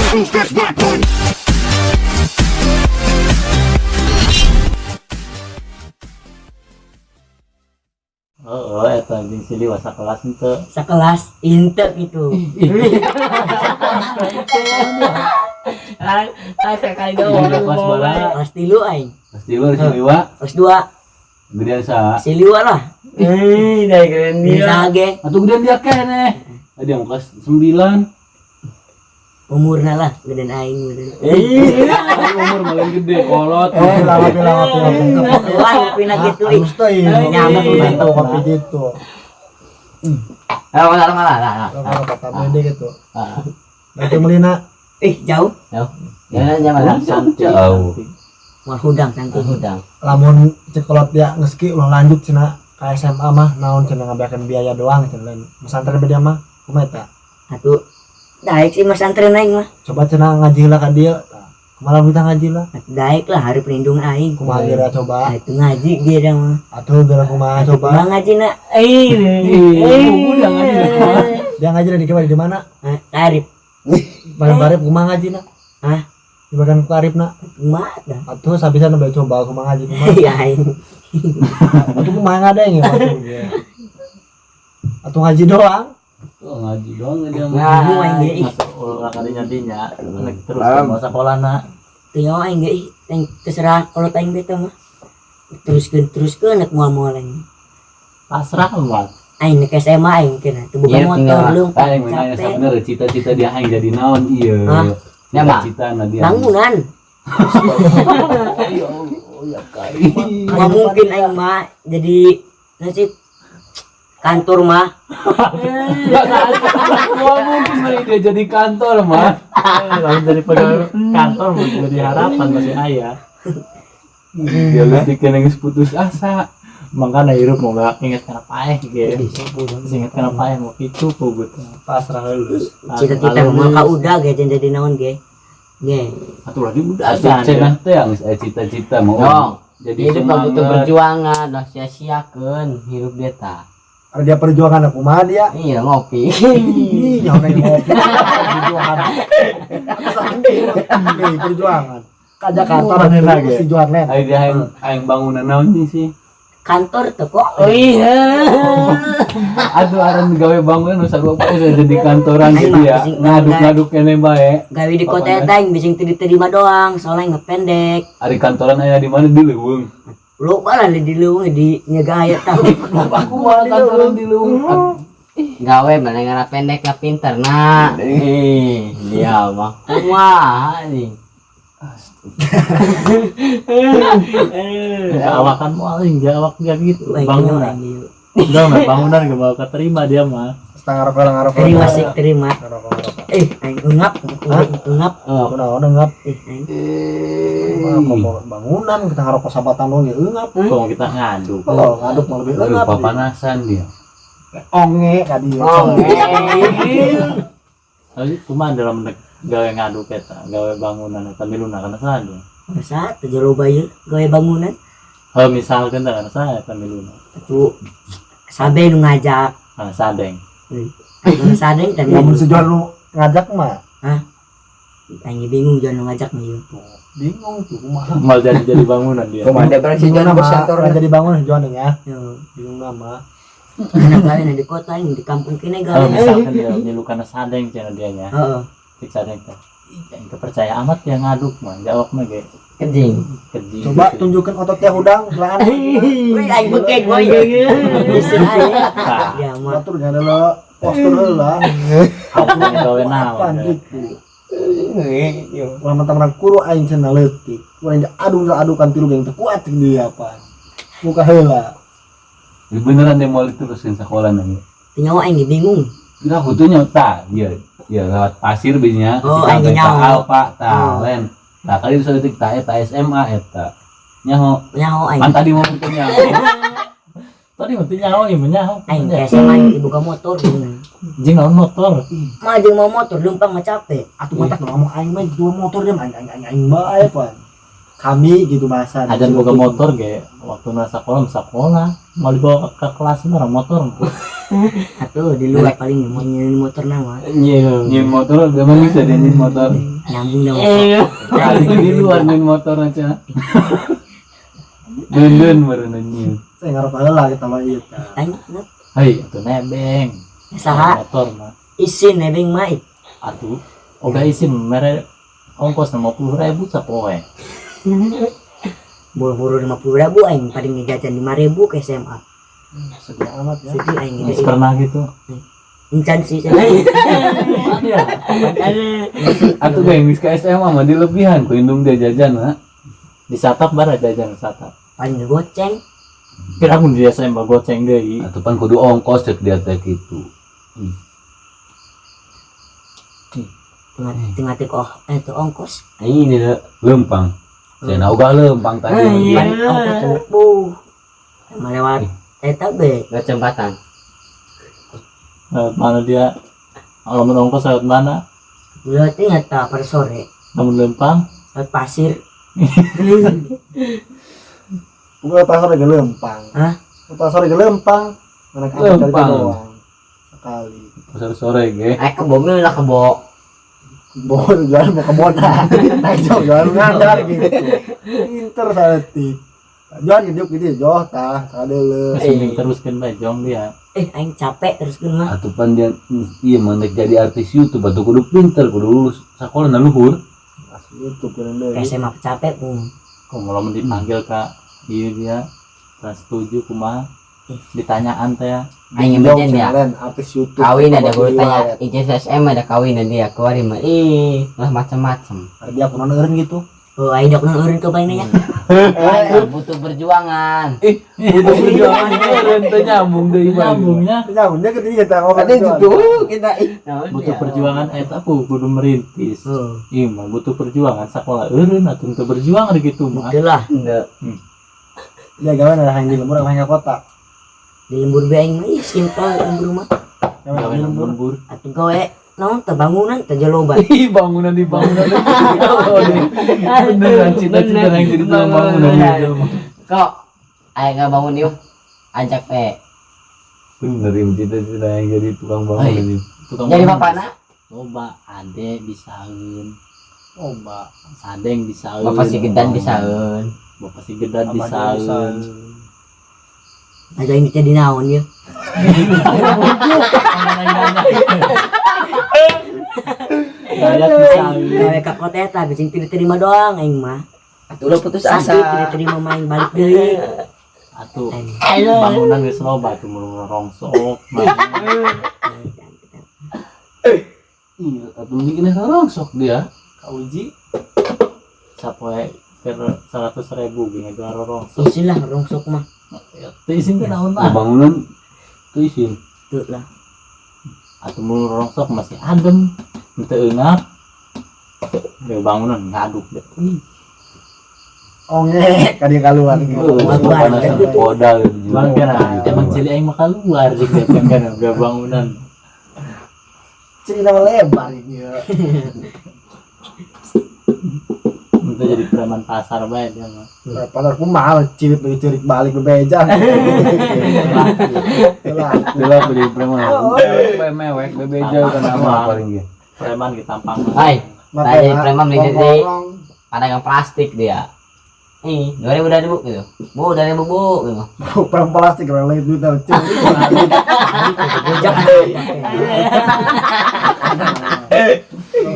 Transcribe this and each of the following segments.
Oh, eta jeung si Liwa sakelas henteu. Sakelas intep itu. Sekali Jadi doang. kelas bala. Kelas 3 aing. Pasti lu si Liwa. Kelas 2 Gedean sa. si Liwa lah. Dari keren dia. Bisa ge Atuh gedean dia keneh. Dia mau kelas 9. umurna lah gedean aing bener. Umur malah gede kolot. Lama. Wah, pina gitu ih. Harus teh Nyaman bantu kopi gitu. Kalau malah. Kalau kata beda gitu. Nanti melina Jauh. Jangan Jauh. Moal hudang nanti. Hudang. lamun cekolot dia ngeski ulah lanjut cenah ka SMA mah naon cenah ngabeakeun biaya doang cenah lain. Pesantren beda mah kumaha eta? Atuh daek sih mas antren aing mah. Coba cenah ngaji heula ka dieu. Kumaha kita ngaji lah. Daek lah hari pelindung aing. Kumaha geura coba? Nah, itu ngaji dia dah mah. Atuh geura kumaha coba? Kumaha ngaji na? Udah ngaji. Dia ngaji di mana? Tarif. Barep kumaha ngajina? Hah? Di bagian karibna. Kumaha dah. Atuh sabisa nu bae coba kumaha ngaji kumaha. Iya aing. Atuh kumaha ngadeng ya atuh ge. Atuh ngaji doang. Oh, ngaji doang dia Nah, mah. aing ge ih. Masuk ulah kadinya dinya. Terus ke sekolahna. Teu aing ge ih. Aing terserah kalau aing beta mah. Teruskeun nak moal-moal aing. Pasrah mah. Aing ke SMA aing kena. Teu boga motor leung Aing menanya sebenarnya cita-cita dia aing jadi naon ieu. Ya, Mak. Cita-cita dia. bangunan. Ya Allah, ya kali. Nggak mungkin aing mah jadi nasib kantor mah. Wah, mungkin mah dia jadi kantor mah. Lain dari pegawai kantor mungkin jadi harapan masih ayah. Dia lebih kena putus asa. Makanya hirup mau gak inget karena paeh gitu. Inget karena paeh mau itu pugut. Pasrah lulus. Cita-cita mah ka udah ge jadi naon ge. Ge. Atuh lagi budak cenah teh yang cita-cita mau jadi Hidup mah butuh semangat. perjuangan, dah sia-siakeun hirup dia ta. Ada dia perjuangan aku mah dia. Iya ngopi. Ih, nyawa yang ngopi. Perjuangan. Nih, perjuangan. Ka Jakarta lagi. Si Juan Len. Aing dia aing bangunan naon sih? Kantor teu kok. Oh iya. Aduh aran gawe bangunan nu sarua poe jadi kantoran Aing gitu ya. mah bising Ngaduk-ngaduk kene bae. Gawe di kota eta aing bising teu diterima doang, soalnya ngependek. Ari kantoran aya di mana di Leuweung. Lupa lah di leuweung di nyegaya tah. Aku mah kantoran di Leuweung. Gawe mana ngara pendek ka pinter nah. Dia mah kumaha nih. Awakan mau aling jawab gak gitu. Bangunan. Bangunan. Enggak mah bangunan gak bakal keterima dia mah. Setengah rokok. Terima sih, terima. Ngarokok. Aing engap, engap. Kunaon enggap. Aing. Bangunan kita ngarokok sabatan doang ya enggap. Kalau kita ngadu. Kalau ngaduk mah lebih enggap. Papanasan dia. Onge ka dia. Tapi cuma dalam gawe ngadu kita, gawe bangunan eta miluna kana saja. Masa teu loba ieu gawe bangunan. Misalkan kana saya eta miluna. Atuh sabe nu ngajak. Kana sadeng. Anu sadeng dan Lamun sejual lu ngajak mah aing bingung jangan nu ngajak mah ieu. bingung tuh kumaha. Mau jadi bangunan dia. Ada berarti Bingung jangan nama bersantor. jadi bangun jual ya. Yo, Bingung nama. anak gawe di kota aing di kampung kene gawe. Kalau misalkan dia nyilu kana sadeng cenah dia nya. Heeh. Cek sadeng teh. Yang kepercaya amat yang ngaduk mah, jawab mah ge. Kencing. Keji. Coba tunjukkan ototnya udang belahan. Wih, aing bekek boy. Bisa aing. Ya mah. Atur gak ada lo postur lah. Apa gawe Apaan naon. gitu. Wah mentang-mentang kuru aing cenah leutik. Wah indah adukan tilu yang terkuat dia apa. Muka heula. Beneran dia mau diterusin sekolah nanya. Nyawa aing bingung. Enggak butuhnya tah, iya. Ya lewat pasir biasanya. Oh, aing nyaho. Alpa tah len. Tah kali bisa detik tah eta SMA eta. Nyaho. Nyawa aing. Kan tadi mau punya. Tadi mah teu nyaho ieu mah nyaho. Aing ke SMA dibuka motor. Jeung naon motor. Mah jeung mau motor lempang mah capek. Atuh mata ngomong aing mah dua motor dia aing bae pan. Kami gitu bahasa. Ajan boga motor ge waktu na sekolah mau dibawa ke kelas mah motor. Atau di luar paling mau nyenin motor nama Nyin motor gampang bisa dia nyin motor. nyambung dah motor. Kali di luar nyin motor aja. Den baru nyin. Saya ngarep heula kita mah ieu tah. Tanya, Hei, itu nebeng. saha Motor mah. isin nebeng mai. Atuh, udah isi mere ongkos 50.000 sapoe. Buru-buru 50.000 aing paling ngejajan 5.000 ke SMA. Sedia amat ya. Sedih aing Mas gede. pernah gitu. Encan sih saya. Atuh geng geus ka SMA mah dilebihan ku indung dia jajan mah. Di satap bara jajan satap. Paling ngegoceng. Kira aku dia saya goceng deui. Atuh pan kudu ongkos cek dia teh kitu. Tengah oh itu ongkos. Ini dah lempang. Saya uga lempang tadi. Pan ongkos tuh. Sama lewat eta be. Lewat jembatan. Lewat mana dia? Kalau menongkos lewat mana? Udah ingat tak pada sore Namun lempang. lewat pasir. Bukan pasar ge lempang. Hah? Pasar ge lempang. Mana kali Lempang. doang. Sekali. Pasar sore ge. Kebo lah kebo. Bawa jualan mau ke Moda. Naik jauh jualan ngandar gitu. Pinter saeutik. Jualan gitu joh tah sadeuleu. Sending teruskan bajong dia. Aing capek terus kan mah. Atuh pan dia iya mendek jadi artis YouTube atuh kudu pinter kudu lulus sakola na luhur. YouTube kan deui. Kayak SMA capek pun. Kok malah dipanggil kak? Iya dia. Kelas 7 kumaha? Ditanyaan teh ya. Aing ngebejen dia. Artis YouTube. Kawin ada gue tanya ijazah SM ada kawin dan dia keluarin mah lah macam-macam. Dia aku eureun gitu. Oh, aing dok nang eureun ke bae nya. Butuh perjuangan. Butuh perjuangan teh nyambung deui mah. Nyambungnya. Nyambung dia ketiga tah orang. Kita Butuh perjuangan eta kudu merintis. Oh, Iya mah butuh perjuangan sekolah eureun atuh teu berjuang gitu mah. itulah Ya gawe ada hang di lembur hang kota. di lembur bae aing mah ih, simpel lembur mah. Gawe nang lembur. Atuh gawe naon teh bangunan teh jaloba. Ih bangunan di bangunan. Beneran cita-cita yang jadi tukang bangunan gitu. Kok ayo nggak bangun yuk. Ajak Bener im cita-cita yang jadi tukang bangunan ini. Tukang jadi bangunan. bapak nak. Loba ade bisaeun. Oba. Sadeng bisaeun. Bapak si gedan bisaeun. Bapak si gedan bisaeun. Aja aing jadi naon ya. Dayat bisaeun. Gawe ka kota eta bicing terima doang aing mah. Atuh udah putus Sakit asa. terima main balik deui. Atuh bangunan geus loba tuh mulai rongsok. Iya, atuh bikinnya sekarang sok dia. Kauji sapoe keur 100.000 gini dua rongsok. Isin lah rongsok mah. Teu isin teh naon Nah, mah? bangunan tuh isin. Tuh lah. Atuh mun rongsok masih adem. Teu eunap. Ya bangunan ngaduk deh. Onge kadi kaluar. Panas podal gitu. Bang kena emang cili aing mah keluar jeung dia kan gak bangunan. Ciri nama lebar ini ya. Itu jadi preman pasar bae dia mah. Pasar ku mahal cirit balik bebeja. Itulah beli preman. Mewek bebeja kan nama paling gitu. Preman di tampang. Hai, tadi preman beli di padangan plastik dia. 2000 dari bu gitu. Bu dari bu gitu. Perang plastik orang lain duit curi.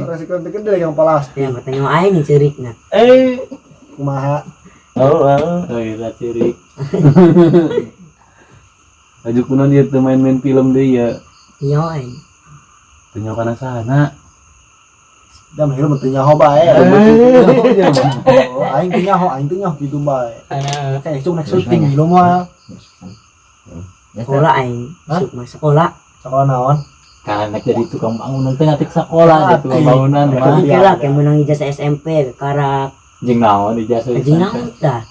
Resiko yang gede yang plastik. Ya bertanya aing nih cerikna. Kumaha. Oh iya ciri. Ajuk kuno dia tuh main-main film deh ya. Iya aing. Tunjuk kana sana. Jam hirup teu nyaho bae. Oh, aing teu nyaho gitu bae. Kayak cuma naik syuting di rumah. Sekolah aing. Masuk mah sekolah. Sekolah naon? Karena jadi tukang bangunan teh ngatik sekolah di tukang bangunan mah. Oke lah kayak menang ijazah SMP karak. Jeung naon ijazah. Anjing naon dah.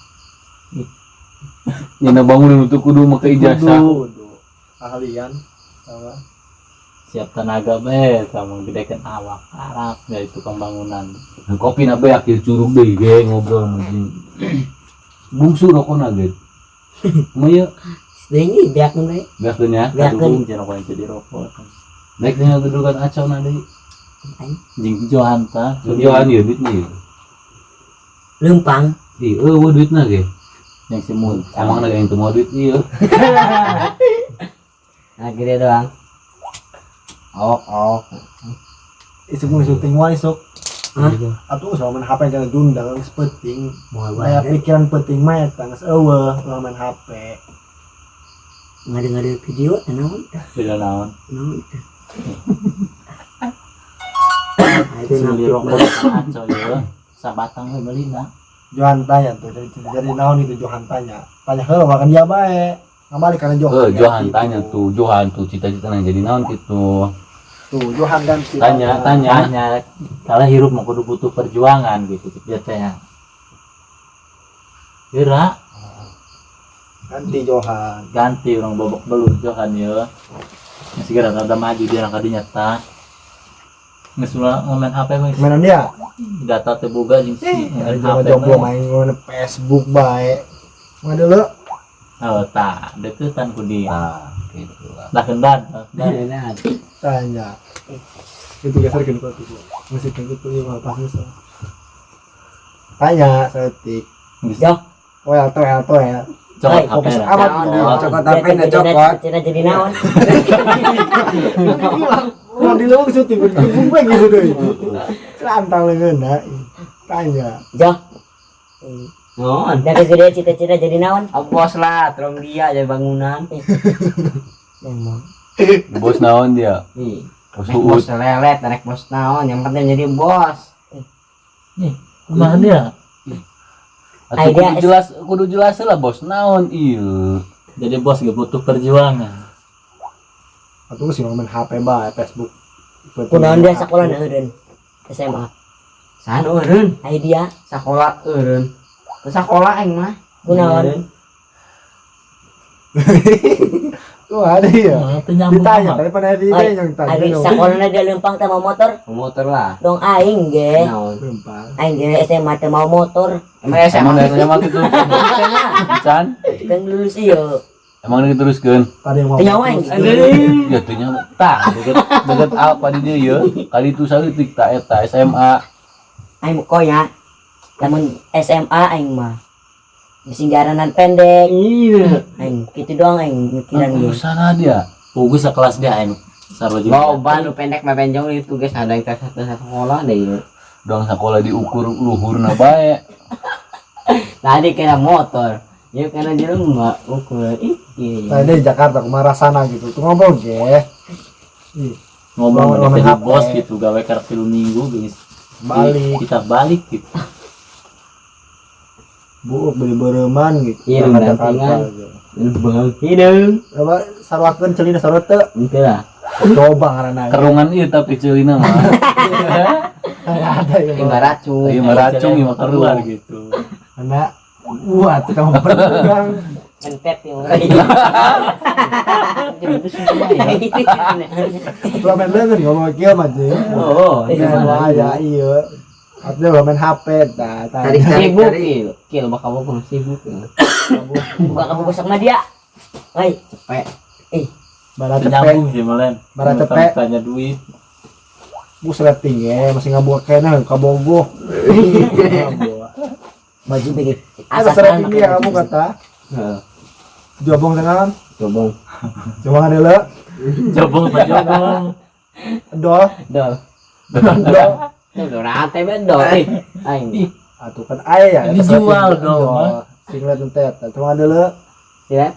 Nyana bangunan untuk kudu make ijazah. Kudu. Ahlian. Sama. Siap tenaga bae kamu gedekeun awak arak dari tukang bangunan. Kopi na bae akhir curug deui ge ngobrol meureun. Bungsu rokona ge. Maya Ini biak nih. Biar dunia. Biak Kadung jangan kau jadi rokok. Naik dengan kedudukan acau nanti. Jing Johanta. Johan ya duit nih. Lempang. Duit nage. Yang semut. Emang nage yang temu duit iya. Nah gini doang. Oh. Isuk mau syuting wali sok. Hah? Atuh usah main HP jangan dundang geus penting. Mau Aya pikiran penting mah eta geus eueuh ulah main HP. Ngade-ngade video naon? Beda naon. Naon? Beli rokok acau ya. Sabatang we belina. Johan tanya tuh jadi naon itu Johan tanya. Tanya heula makan dia bae. Ngabalik kana Johan. Johan tanya tuh, Johan tuh cita-citanya jadi naon gitu. Tuh Johan kan Tanya. Kalau hirup mau kudu butuh perjuangan gitu biasanya. Kira ganti Johan. ganti orang bobok belur Johan ya. Masih kira ada maju dia nak kadinya tas. Ngesula ngomen HP mah Mainan dia. data terbuka jeung si Dari ngomen HP. jomblo main nge Facebook bae. Ngadeuleu Oh, tak deketan ku dia. Nah, gitu lah. Lah kendan. Nah. tanya. Itu geser ke depan tuh. Masih kayak gitu ya pas misal. Tanya setik. Yo. Well. Cokot HP Fokus lah. amat Naon, gitu. naon. Cokot apa enggak cokot. Cina jadi naon? Mau di luar syuting berkumpul bae gitu deh. Celantang leungeunna. Tanya. Jo. Ngon. Dari gede cita-cita jadi naon? Bos lah, terong dia jadi bangunan. Emang. Bos naon dia? Nih. Bos Naik bos lelet, naik bos naon, yang penting jadi bos. Kumaha dia? Atuh Idea kudu jelas lah bos naon ieu. Jadi bos gak butuh perjuangan. Atuh sih main HP bae Facebook. Kunaon dia sekolah na eureun. SMA. San eureun, Ai dia sakola eureun. Terus sakola aing mah. kunaon? Tuh ada ya. Itu nyambung Ditanya amat. daripada dia Oi, yang tanya. Ari sekolahna dia lempang teh mau motor. Motor lah. Dong aing ge. Naon. Lempang. Aing ge SMA teh mau motor. Emang Emang SMA dari gitu. SMA Can, kan lulus ieu. emang diteruskeun. Tadi yang mau. Teu nyawa aing. Ya teh nya tah deket apa di dieu ye. Kali itu saeutik ta eta SMA. Aing koya. Lamun SMA aing mah singaranan pendek. Iya. Aing kitu doang aing mikiran ge. Sana dia. Pugus sekelas dia aing sarwa juga. Loba nu pendek mah benjong itu guys ada yang satu sekolah deh ieu. Dong sekolah diukur luhurna bae. Tadi kena motor. Ya kena jelema ukur. Iya. Tadi di Jakarta kemana sana gitu. Tuh ngobrol ge. Ngomong Ngomong jadi HP. bos gitu gawe kartu minggu guys. Balik. Kita balik gitu. Bu beli bereman gitu. Iya, Berangkat gantingan. Jakarta, gitu. Bang hidung. Apa sarwakeun celina sarota Itu lah. coba ngaranna. Kerungan ieu tapi ceulina mah. Ada yang Timbal racun. Ieu mah racung ieu mah keluar keruar. gitu. anak. Wah, tuh kamu pegang. Mentep yang Tuh main leungeun ngomong kieu mah jeung. Oh, Main waya ieu. Artinya main HP tah. sibuk ieu. Kieu bakal bohong sibuk. buka kamu besok sama dia. Hei, Cepet. Bara cepet, Nyambung sih malen. Bara cepet. Tanya duit. bu sleting ya, masih ngabuka kena kabogoh. baju begini. Ada sleting dia kamu kata. Heeh. Jobong dengan, Cobong. coba ngadele, Jobong pak jobong. dol, Dol. dol. Dol rantai bedol. Aing. Atuh kan ayah ya. Ini sleting jual dol. dong, mah. Singlet entet, coba ngadele. Siap.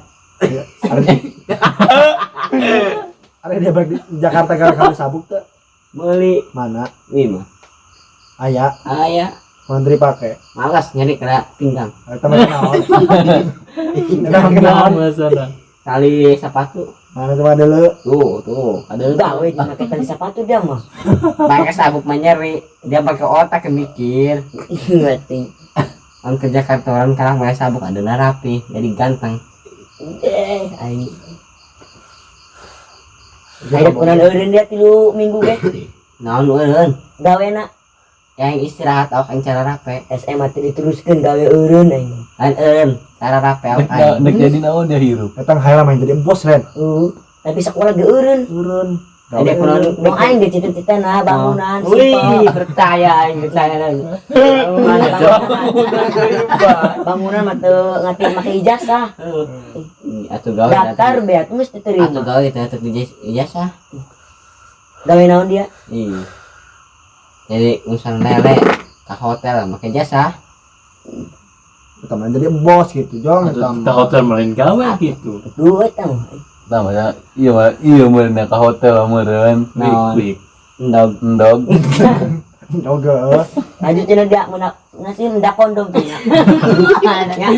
Ada dia balik di Jakarta gara-gara sabuk tuh. Beli Mana? 5. Ayah, Aya. menteri pakai. Malas nyari kena pinggang. Teman naon? Teman Kenal naon? sana. Tali sepatu. Mana coba dulu? Tuh. Ada Gawe di pakai tali sepatu dia mah. pakai sabuk menyeri. Dia pakai otak yang mikir. Ngerti. Orang kerja kantoran sekarang pakai sabuk adalah rapi, jadi ganteng. Aing. Ada kunan eureun dia 3 minggu ge. Naon eureun? Gawena Yang istirahat awak yang cara rapi. SMA teh diteruskeun gawe eureun aing. Lain eureun, cara rapi aing. Nek jadi naon dia hirup. Datang hayang main jadi bos Ren. Tapi sekolah ge eureun. Turun. Jadi kunon Mau aing ge cita-citana bangunan wih, simpel. percaya aing percaya. Bangunan mah teu ngati make ijazah. Atuh gawe Daftar beat mesti Atuh terima. gawe teh ijazah. Gawe naon dia? Iya. Jadi urusan lele ke hotel pakai jasa. Kita main jadi bos gitu, Jong. Ke hotel main gawe gitu. Duit tau. Tama ya. Iya meureun ka hotel meureun. Naon? Quick. Endog. Oke. Lanjut cenah dia ngasih mendak kondom tuh nya. Nya.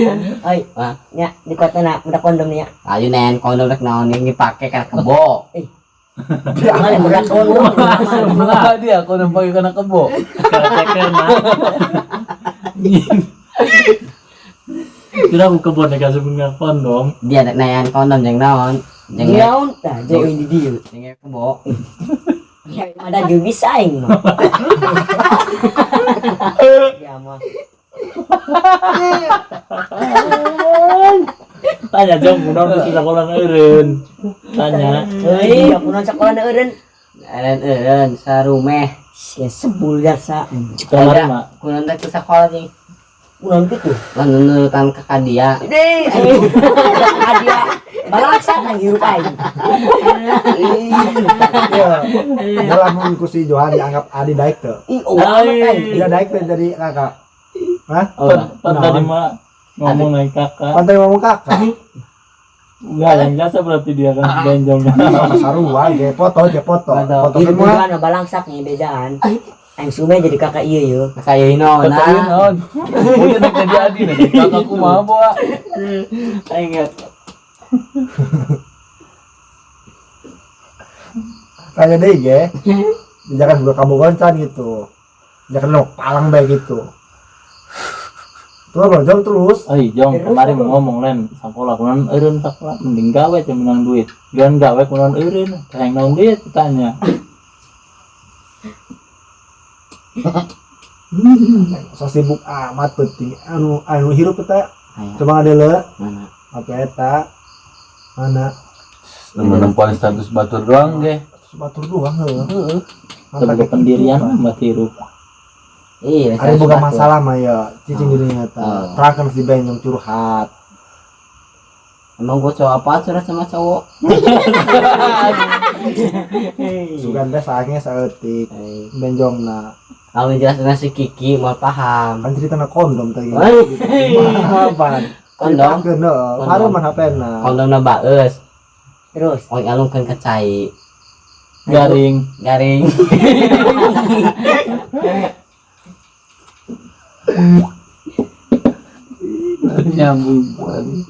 Oi, Hah? nya di kotana mendak kondom nya. Ayo nen kondom rek naon yang dipake kan kebo. Jangan mendak kondom. Lah dia aku nampak kana kebo. Ceker na. Kira aku kebon nek asupna kondom. Dia rek nayan kondom jeung naon? Jeung Naon tah jauh di dieu. jeung kebo. Ya ada juga bisa aing mah. Ya mah. Tanya jong kunaon ke sekolah eureun. Tanya. Euy, kunaon sekolah eureun. Eureun sarumeh. Ya sebul jasa. Kamari mah. Kunaon teh ke sekolah jeung Kunaon kitu? lan nurutan ke kadia. Deh, aing. Dia balaksan nang hirup aing. Iya. Dalam kursi Johan dianggap Adi daik tuh. Ih, amat aing. Dia daik tuh jadi kakak. Hah? Pan tadi mah ngomong naik kakak. Pantai ngomong kakak. Enggak yang jasa berarti dia kan benjong. Sama saruan, kayak foto. Foto Itu semua. kan balangsak nih bejaan. Aing sume jadi kakak ieu yeuh. Kayak ino Kata ieu nah. naon? Mungkin nek jadi adi nek kakakku mah bawa. Ingat. Kayak deh ya. Jangan juga kamu goncan gitu. Jangan lo palang baik gitu. Tuh lo jom terus. Ai jong kemarin ngomong len sekolah kunaon eureun sekolah mending gawe teh menang duit. Gan gawe kunaon eureun, teh naon duit tanya. So sibuk amat penting. Anu hirup kita. Aya. Coba ada le. Mana? Apa eta? Mana? Menempuan status batur doang ge. Batur doang heeh. Sebagai pendirian mah hirup. Iya, Ada bukan masalah mah ya. Cicing dirinya ta. Terangkan si Benjong curhat. Emang gua cowok apa curhat sama cowok? Suganda sange saeutik. Benjong na. Kalau jelasnya si Kiki mau paham. Kan cerita na kondom tadi. Apa? Kondom? Kena. Baru mah hapena. Kondom na baeus. Terus Oh alungkeun ke cai. Garing. Garing. Nyambung.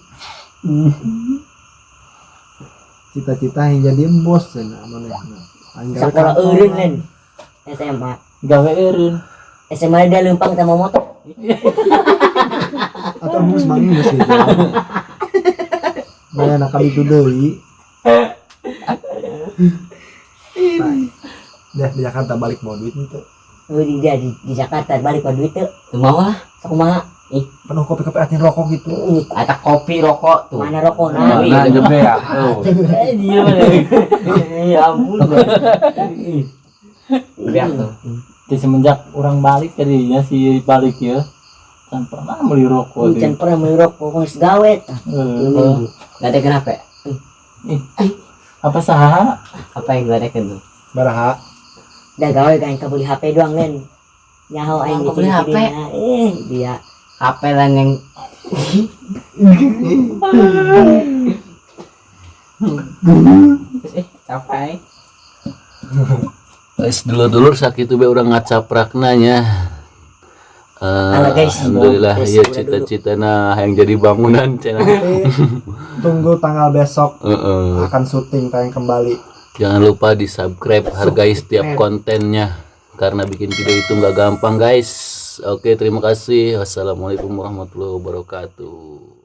Cita-cita yang jadi bos cenah manehna. sekolah eureun len. SMA. Gawe eureun. SMA dia lempang sama motor. Atau mus mangus gitu. Maya nak kali itu deui. Dah di Jakarta balik mau duit itu. Oh dia di Jakarta balik ke duit teu. Tuh mau lah. Sakumaha? Penuh kopi-kopi atin rokok gitu. Ada kopi rokok tuh. Mana rokona? Nah, jebe ya. Dia mana? Ya ampun. Lihat tuh. Di semenjak orang balik tadinya si balik ya. Kan pernah beli rokok Can deh. pernah beli rokok geus gawe tah. Gak ada kenapa? Apa saha? Apa yang gak ada tuh? Baraha. Da gawe kan ka beli HP doang len. Nyaho aing Ka beli HP? Dia HP lan yang capek. Guys, dulur-dulur sakit be urang ngacaprakna nya. Halo, guys. Alhamdulillah Guys, ya udah cita-citana yang jadi bangunan cenah. Tunggu tanggal besok Heeh. akan syuting tayang kembali. Jangan lupa di-subscribe, hargai setiap kontennya karena bikin video itu nggak gampang, guys. Oke, terima kasih. Wassalamualaikum warahmatullahi wabarakatuh.